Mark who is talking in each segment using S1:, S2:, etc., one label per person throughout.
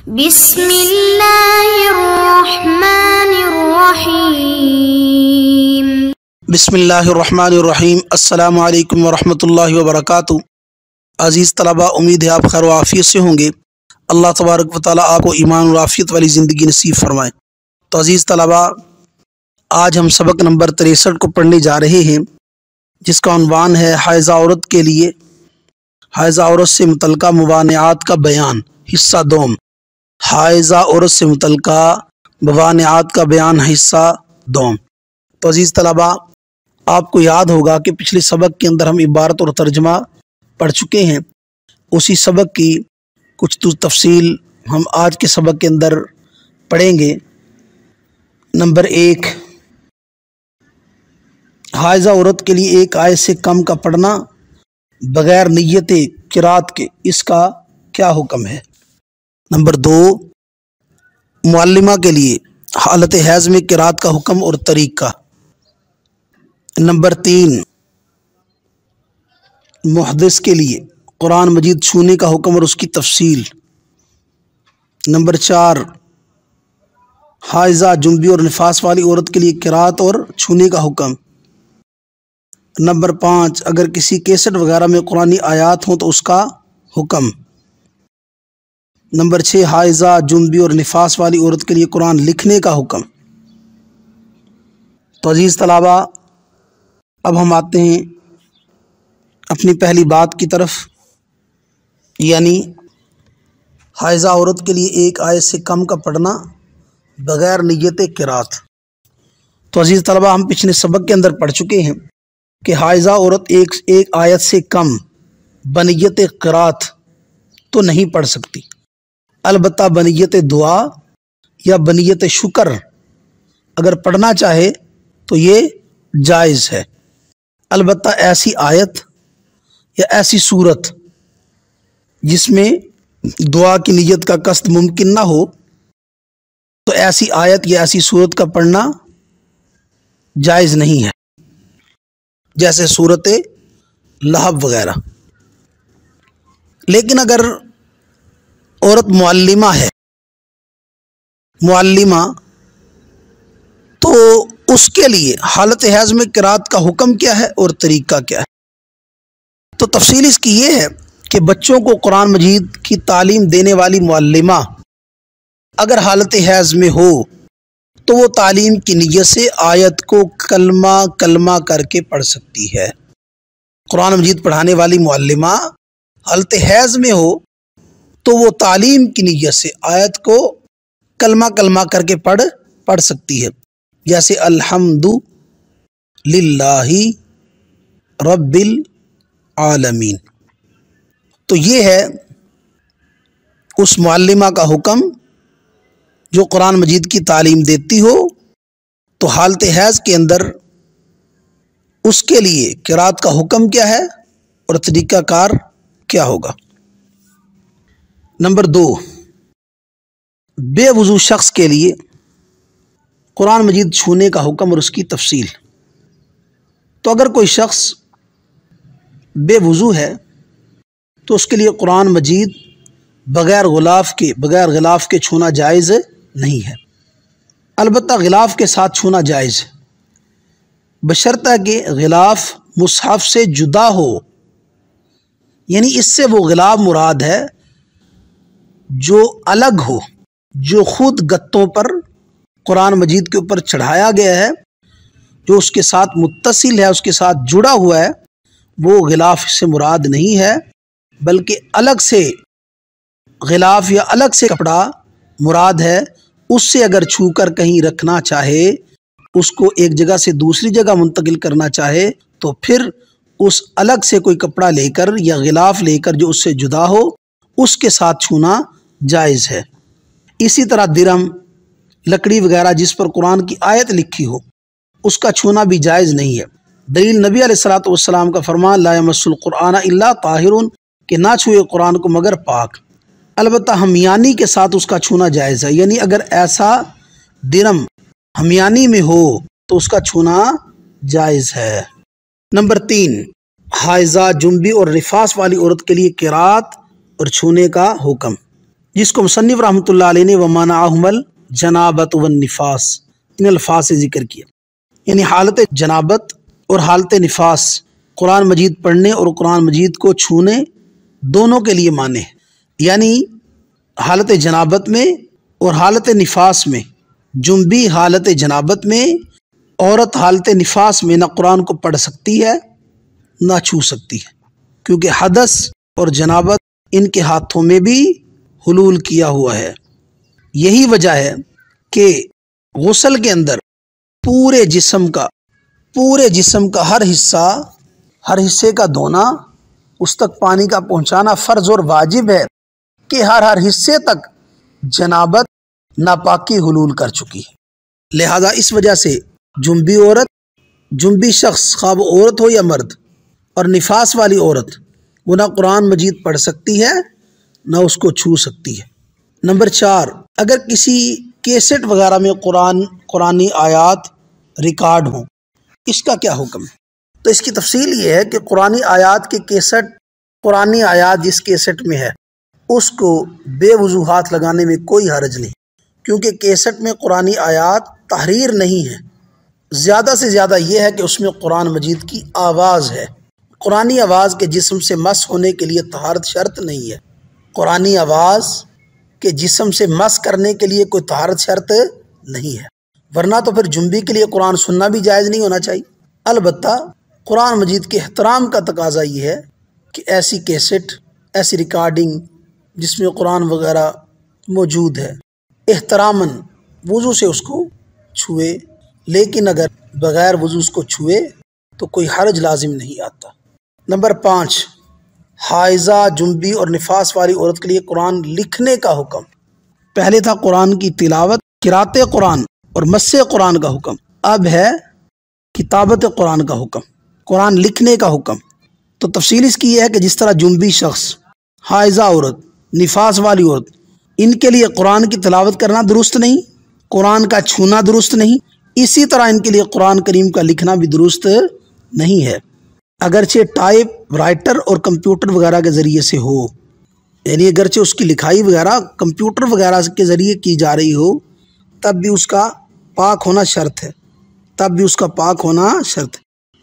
S1: بسم اللہ الرحمن الرحیم۔
S2: بسم اللہ الرحمن الرحیم۔ السلام علیکم ورحمۃ اللہ وبرکاتہ۔ عزیز طلباء، امید ہے آپ خیر و عافیت سے ہوں گے۔ اللہ تبارک و تعالیٰ آپ کو ایمان و عافیت والی زندگی نصیب فرمائے۔ تو عزیز طلباء، آج ہم سبق نمبر 63 کو پڑھنے جا رہے ہیں، جس کا عنوان ہے حائضہ عورت کے لیے حائضہ عورت سے متعلقہ موانعات کا بیان، حصہ دوم۔ حائضہ عورت سے متعلقہ موانعات کا بیان، حصہ دوم۔ تو عزیز طلباء، آپ کو یاد ہوگا کہ پچھلے سبق کے اندر ہم عبارت اور ترجمہ پڑھ چکے ہیں۔ اسی سبق کی کچھ تفصیل ہم آج کے سبق کے اندر پڑھیں گے۔ نمبر 1، حائضہ عورت کے لیے ایک آیت سے کم کا پڑھنا بغیر نیت قرات کے، اس کا کیا حکم ہے؟ نمبر 2، معلمہ کے لیے حالت حیض میں قرات کا حکم اور طریقہ۔ نمبر 3، محدث کے لیے قرآن مجید چھونے کا حکم اور اس کی تفصیل۔ نمبر 4، حائضہ، جنبی اور نفاس والی عورت کے لیے قرات اور چھونے کا حکم۔ نمبر 5، اگر کسی کیسٹ وغیرہ میں قرآنی آیات ہوں تو اس کا حکم۔ نمبر 6، حائضہ، جنبی اور نفاس والی عورت کے لیے قرآن لکھنے کا حکم۔ تو عزیز طلباء، اب ہم آتے ہیں اپنی پہلی بات کی طرف، یعنی حائضہ عورت کے لیے ایک آیت سے کم کا پڑھنا بغیر نیت قرات۔ تو عزیز طلباء، ہم پچھلے سبق کے اندر پڑھ چکے ہیں کہ حائضہ عورت ایک آیت سے کم بنیت قرات تو نہیں پڑھ سکتی، البتہ بنیت دعا یا بنیت شکر اگر پڑھنا چاہے تو یہ جائز ہے۔ البتہ ایسی آیت یا ایسی صورت جس میں دعا کی نیت کا قصد ممکن نہ ہو، تو ایسی آیت یا ایسی صورت کا پڑھنا جائز نہیں ہے، جیسے سورت لہب وغیرہ۔ لیکن اگر عورت معلمہ تو اس کے لیے حالت حیض میں قرات کا حکم کیا ہے اور طریقہ کیا ہے؟ تو تفصیل اس کی یہ ہے کہ بچوں کو قرآن مجید کی تعلیم دینے والی معلمہ اگر حالت حیض میں ہو تو وہ تعلیم کی نیت سے آیت کو کلمہ کلمہ کر کے پڑھ سکتی ہے۔ قرآن مجید پڑھانے والی معلمہ حالت حیض میں ہو تو وہ تعلیم کی نیت سے آیت کو کلمہ کلمہ کر کے پڑھ سکتی ہے، جیسے الحمد للہ رب العالمین۔ تو یہ ہے اس معلمہ کا حکم جو قرآن مجید کی تعلیم دیتی ہو، تو حالت حیض کے اندر اس کے لیے قرات کا حکم کیا ہے اور طریقہ کار کیا ہوگا۔ نمبر 2، بے وضو شخص کے لیے قرآن مجید چھونے کا حکم اور اس کی تفصیل۔ تو اگر کوئی شخص بے وضو ہے تو اس کے لیے قرآن مجید بغیر غلاف کے چھونا جائز نہیں ہے، البتہ غلاف کے ساتھ چھونا جائز ہے، بشرطہ کہ غلاف مصحف سے جدا ہو، یعنی اس سے وہ غلاف مراد ہے جو الگ ہو، جو خود گتوں پر قرآن مجید کے اوپر چڑھایا گیا ہے، جو اس کے ساتھ متصل ہے، اس کے ساتھ جڑا ہوا ہے، وہ غلاف سے مراد نہیں ہے، بلکہ الگ سے غلاف یا الگ سے کپڑا مراد ہے۔ اس سے اگر چھو کر کہیں رکھنا چاہے، اس کو ایک جگہ سے دوسری جگہ منتقل کرنا چاہے، تو پھر اس الگ سے کوئی کپڑا لے کر یا غلاف لے کر جو اس سے جدا ہو، اس کے ساتھ چھونا جائز ہے۔ اسی طرح درم، لکڑی وغیرہ جس پر قرآن کی آیت لکھی ہو، اس کا چھونا بھی جائز نہیں ہے۔ دلیل نبی علیہ السلام کا فرمان لا یمس القرآن الا طاہر، کہ نہ چھوئے قرآن کو مگر پاک۔ البتہ ہمیانی کے ساتھ اس کا چھونا جائز ہے، یعنی اگر ایسا درم ہمیانی میں ہو تو اس کا چھونا جائز ہے۔ نمبر 3، حائضہ، جنبی اور نفاس والی عورت کے لیے قرات اور چھونے کا حکم۔ جس کو مصنف رحمۃ اللہ علیہ نے ومنعہم الجنابۃ والنفاس ان الفاظ سے ذکر کیا، یعنی حالت جنابت اور حالت نفاس قرآن مجید پڑھنے اور قرآن مجید کو چھونے دونوں کے لیے مانے ہیں، یعنی حالت جنابت میں اور حالت نفاس میں، جنبی حالت جنابت میں عورت حالت نفاس میں نہ قرآن کو پڑھ سکتی ہے نہ چھو سکتی ہے، کیونکہ حدث اور جنابت ان کے ہاتھوں میں بھی حلول کیا ہوا ہے۔ یہی وجہ ہے کہ غسل کے اندر پورے جسم کا ہر حصے کا دھونا، اس تک پانی کا پہنچانا فرض اور واجب ہے کہ ہر حصے تک جنابت ناپاکی حلول کر چکی ہے۔ لہذا اس وجہ سے جنبی شخص خواہ وہ عورت ہو یا مرد، اور نفاس والی عورت وہ نہ قرآن مجید پڑھ سکتی ہے نہ اس کو چھو سکتی ہے۔ نمبر 4، اگر کسی کیسٹ وغیرہ میں قرآنی آیات ریکارڈ ہوں، اس کا کیا حکم ہے؟ تو اس کی تفصیل یہ ہے کہ قرآنی آیات کے کیسٹ، قرآنی آیات جس کیسٹ میں ہے اس کو بے وضو ہاتھ لگانے میں کوئی حرج نہیں، کیونکہ کیسٹ میں قرآنی آیات تحریر نہیں ہے، زیادہ سے زیادہ یہ ہے کہ اس میں قرآن مجید کی آواز ہے۔ قرآنی آواز کے جسم سے مس ہونے کے لیے طہارت شرط نہیں ہے، قرآنی آواز کے جسم سے مس کرنے کے لیے کوئی طہارت شرط نہیں ہے، ورنہ تو پھر جنبی کے لیے قرآن سننا بھی جائز نہیں ہونا چاہیے۔ البتہ قرآن مجید کے احترام کا تقاضا یہ ہے کہ ایسی کیسٹ، ایسی ریکارڈنگ جس میں قرآن وغیرہ موجود ہے، احتراماً وضو سے اس کو چھوئے، لیکن اگر بغیر وضو اس کو چھوئے تو کوئی حرج لازم نہیں آتا۔ نمبر 5، حائضہ، جنبی اور نفاس والی عورت کے لیے قرآن لکھنے کا حکم۔ پہلے تھا قرآن کی تلاوت، قرات قرآن اور مس قرآن کا حکم، اب ہے کتابت قرآن کا حکم، قرآن لکھنے کا حکم۔ تو تفصیل اس کی یہ ہے کہ جس طرح جنبی شخص، حائضہ عورت، نفاس والی عورت، ان کے لیے قرآن کی تلاوت کرنا درست نہیں، قرآن کا چھونا درست نہیں، اسی طرح ان کے لیے قرآن کریم کا لکھنا بھی درست نہیں ہے، اگرچہ ٹائپ رائٹر اور کمپیوٹر وغیرہ کے ذریعے سے ہو، یعنی اگرچہ اس کی لکھائی وغیرہ کمپیوٹر وغیرہ کے ذریعے کی جا رہی ہو، تب بھی اس کا پاک ہونا شرط ہے،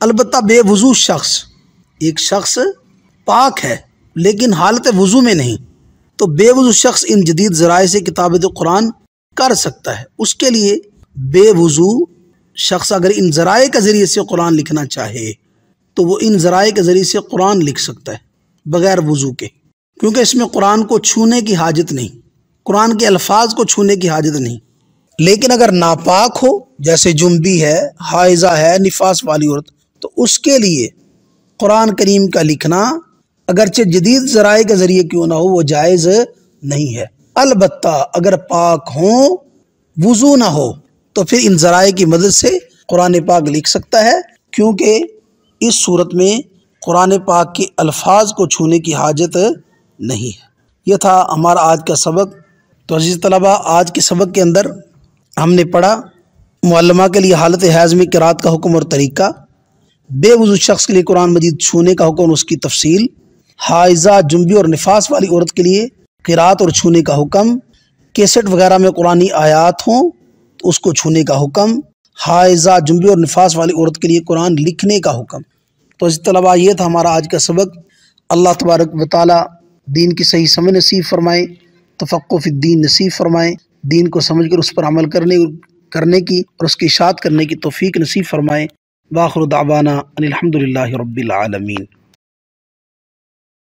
S2: البتہ بے وضو شخص، ایک شخص پاک ہے لیکن حالت وضو میں نہیں، تو بے وضو شخص ان جدید ذرائع سے کتابت قرآن کر سکتا ہے۔ اس کے لیے بے وضو شخص اگر ان ذرائع کے ذریعے سے قرآن لکھنا چاہے تو وہ ان ذرائع کے ذریعے سے قرآن لکھ سکتا ہے بغیر وضو کے، کیونکہ اس میں قرآن کو چھونے کی حاجت نہیں، قرآن کے الفاظ کو چھونے کی حاجت نہیں۔ لیکن اگر ناپاک ہو، جیسے جنبی ہے، حائضہ ہے، نفاس والی عورت، تو اس کے لیے قرآن کریم کا لکھنا اگرچہ جدید ذرائع کے ذریعے کیوں نہ ہو وہ جائز نہیں ہے۔ البتہ اگر پاک ہوں، وضو نہ ہو، تو پھر ان ذرائع کی مدد سے قرآن پاک لکھ سکتا ہے، کیونکہ اس صورت میں قرآن پاک کے الفاظ کو چھونے کی حاجت نہیں ہے۔ یہ تھا ہمارا آج کا سبق۔ تو عزیز طلبہ، آج کے سبق کے اندر ہم نے پڑھا معلمہ کے لیے حالت حیض میں قرات کا حکم اور طریقہ، بے وضو شخص کے لیے قرآن مجید چھونے کا حکم اور اس کی تفصیل، حائضہ، جنبی اور نفاس والی عورت کے لیے قرات اور چھونے کا حکم، کیسٹ وغیرہ میں قرآنی آیات ہوں تو اس کو چھونے کا حکم، حائضہ، جنبی اور نفاس والی عورت کے لیے قرآن لکھنے کا حکم۔ تو عزیز طلبہ، یہ تھا ہمارا آج کا سبق۔ اللہ تبارک و تعالی دین کی صحیح سمجھ نصیب فرمائے، تفقہ فی الدین نصیب فرمائے، دین کو سمجھ کر اس پر عمل کرنے کی اور اس کی اشاعت کرنے کی توفیق نصیب فرمائے۔ وآخر دعوانا ان الحمد للہ رب العالمین۔